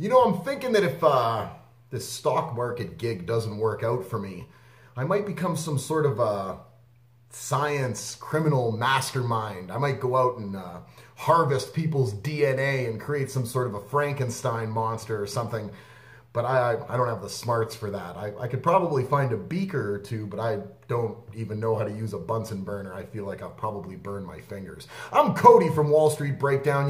I'm thinking that if this stock market gig doesn't work out for me, I might become some sort of science criminal mastermind. I might go out and harvest people's DNA and create some sort of a Frankenstein monster or something. But I don't have the smarts for that. I could probably find a beaker or two, but I don't even know how to use a Bunsen burner. I feel like I'll probably burn my fingers. I'm Cody from Wall Street Breakdown.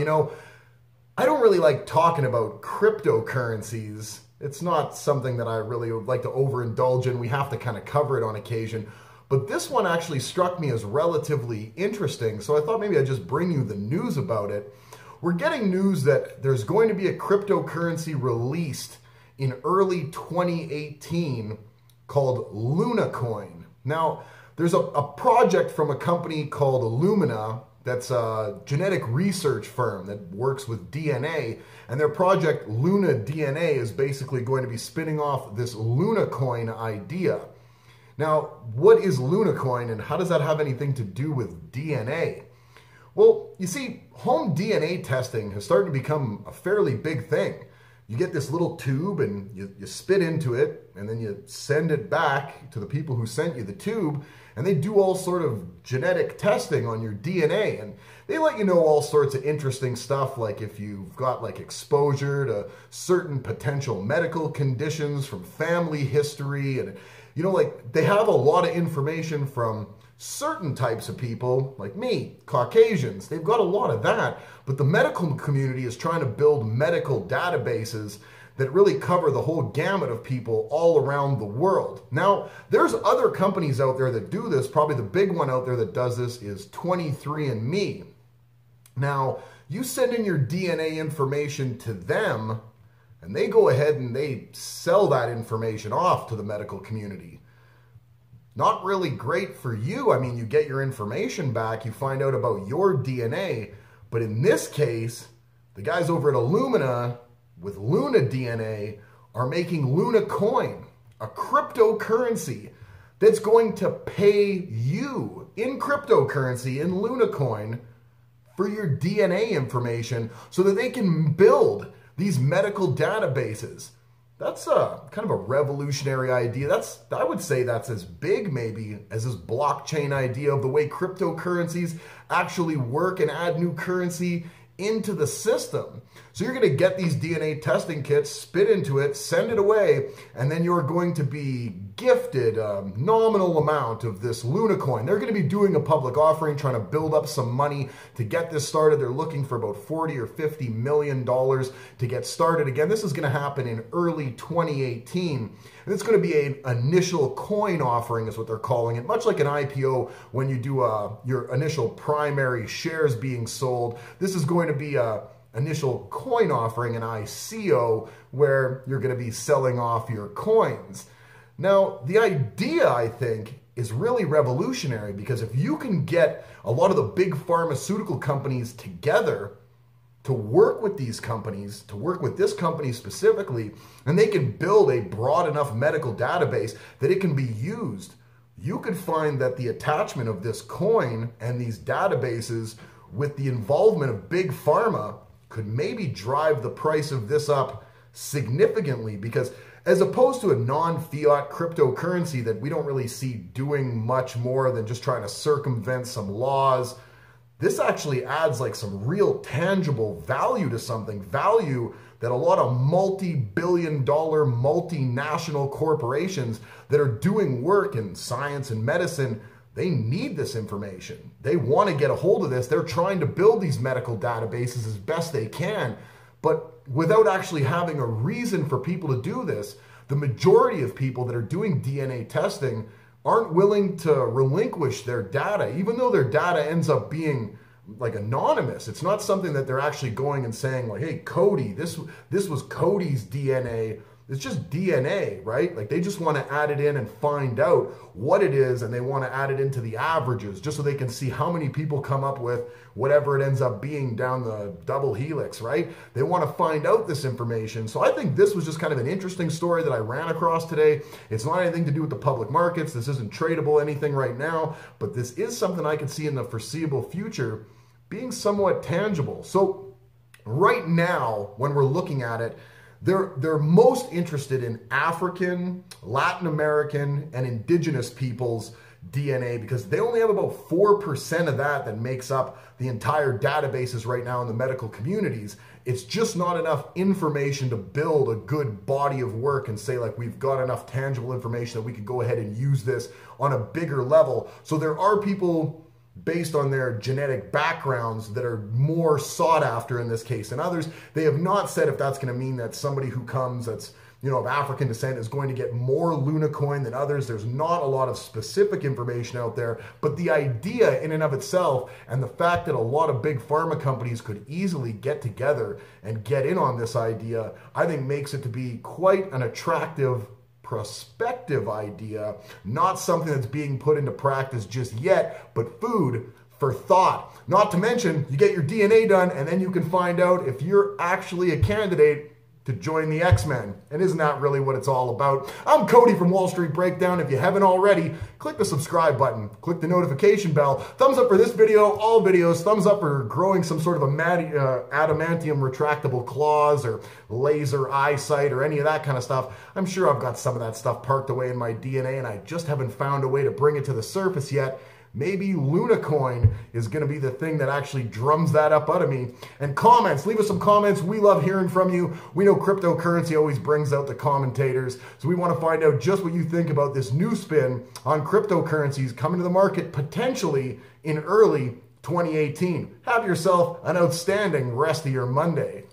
I don't really like talking about cryptocurrencies. It's not something that I really would like to overindulge in. We have to kind of cover it on occasion. But this one actually struck me as relatively interesting, so I thought maybe I'd just bring you the news about it. We're getting news that there's going to be a cryptocurrency released in early 2018 called LunaCoin. Now, there's a project from a company called Illumina that's a genetic research firm that works with DNA, and their project Luna DNA is basically going to be spinning off this LunaCoin idea. Now, what is LunaCoin and how does that have anything to do with DNA? Well, you see, home DNA testing has started to become a fairly big thing. You get this little tube and you spit into it, and then you send it back to the people who sent you the tube, and they do all sort of genetic testing on your DNA, and they let you know all sorts of interesting stuff, like if you've got like exposure to certain potential medical conditions from family history, and they have a lot of information from certain types of people, like me, Caucasians. They've got a lot of that, but the medical community is trying to build medical databases that really cover the whole gamut of people all around the world. Now, there's other companies out there that do this. Probably the big one out there that does this is 23andMe. Now, you send in your DNA information to them, and they go ahead and they sell that information off to the medical community. Not really great for you. I mean, you get your information back, you find out about your DNA, but in this case, the guys over at Illumina with Luna DNA are making LunaCoin, a cryptocurrency that's going to pay you in cryptocurrency, in LunaCoin, for your DNA information so that they can build these medical databases. That's kind of a revolutionary idea. I would say that's as big maybe as this blockchain idea of the way cryptocurrencies actually work and add new currency into the system. So you're going to get these DNA testing kits, spit into it, send it away, and then you're going to be gifted a nominal amount of this LunaCoin. They're going to be doing a public offering, trying to build up some money to get this started. They're looking for about $40 or $50 million to get started. Again, this is going to happen in early 2018. And it's going to be an initial coin offering is what they're calling it, much like an IPO when you do your initial primary shares being sold. This is going to be a initial coin offering, an ICO, where you're going to be selling off your coins. Now, the idea, I think, is really revolutionary because if you can get a lot of the big pharmaceutical companies together to work with these companies, to work with this company specifically, and they can build a broad enough medical database that it can be used, you could find that the attachment of this coin and these databases with the involvement of big pharma could maybe drive the price of this up significantly, because as opposed to a non-fiat cryptocurrency that we don't really see doing much more than just trying to circumvent some laws, this actually adds like some real tangible value to something, value that a lot of multi-billion-dollar multinational corporations that are doing work in science and medicine, they need this information. They want to get a hold of this. They're trying to build these medical databases as best they can, but without actually having a reason for people to do this, the majority of people that are doing DNA testing aren't willing to relinquish their data, even though their data ends up being like anonymous. It's not something that they're actually going and saying like, hey, Cody, this was Cody's DNA. It's just DNA, right? Like they just want to add it in and find out what it is, and they want to add it into the averages just so they can see how many people come up with whatever it ends up being down the double helix, right? They want to find out this information. So I think this was just kind of an interesting story that I ran across today. It's not anything to do with the public markets. This isn't tradable anything right now, but this is something I can see in the foreseeable future being somewhat tangible. So right now, when we're looking at it, They're most interested in African, Latin American, and indigenous peoples' DNA because they only have about 4% of that makes up the entire databases right now in the medical communities. It's just not enough information to build a good body of work and say, like, we've got enough tangible information that we could go ahead and use this on a bigger level. So there are people based on their genetic backgrounds that are more sought after in this case than others. They have not said if that's going to mean that somebody who comes that's, you know, of African descent is going to get more Lunacoin than others. There's not a lot of specific information out there, but the idea in and of itself and the fact that a lot of big pharma companies could easily get together and get in on this idea, I think makes it to be quite an attractive prospective idea, not something that's being put into practice just yet, but food for thought. Not to mention, you get your DNA done and then you can find out if you're actually a candidate to join the X-Men. And isn't that really what it's all about? I'm Cody from Wall Street Breakdown. If you haven't already, click the subscribe button, click the notification bell, thumbs up for this video, all videos, thumbs up for growing some sort of adamantium retractable claws or laser eyesight or any of that kind of stuff. I'm sure I've got some of that stuff parked away in my DNA and I just haven't found a way to bring it to the surface yet. Maybe Lunacoin is going to be the thing that actually drums that up out of me. And comments, leave us some comments. We love hearing from you. We know cryptocurrency always brings out the commentators. So we want to find out just what you think about this new spin on cryptocurrencies coming to the market potentially in early 2018. Have yourself an outstanding rest of your Monday.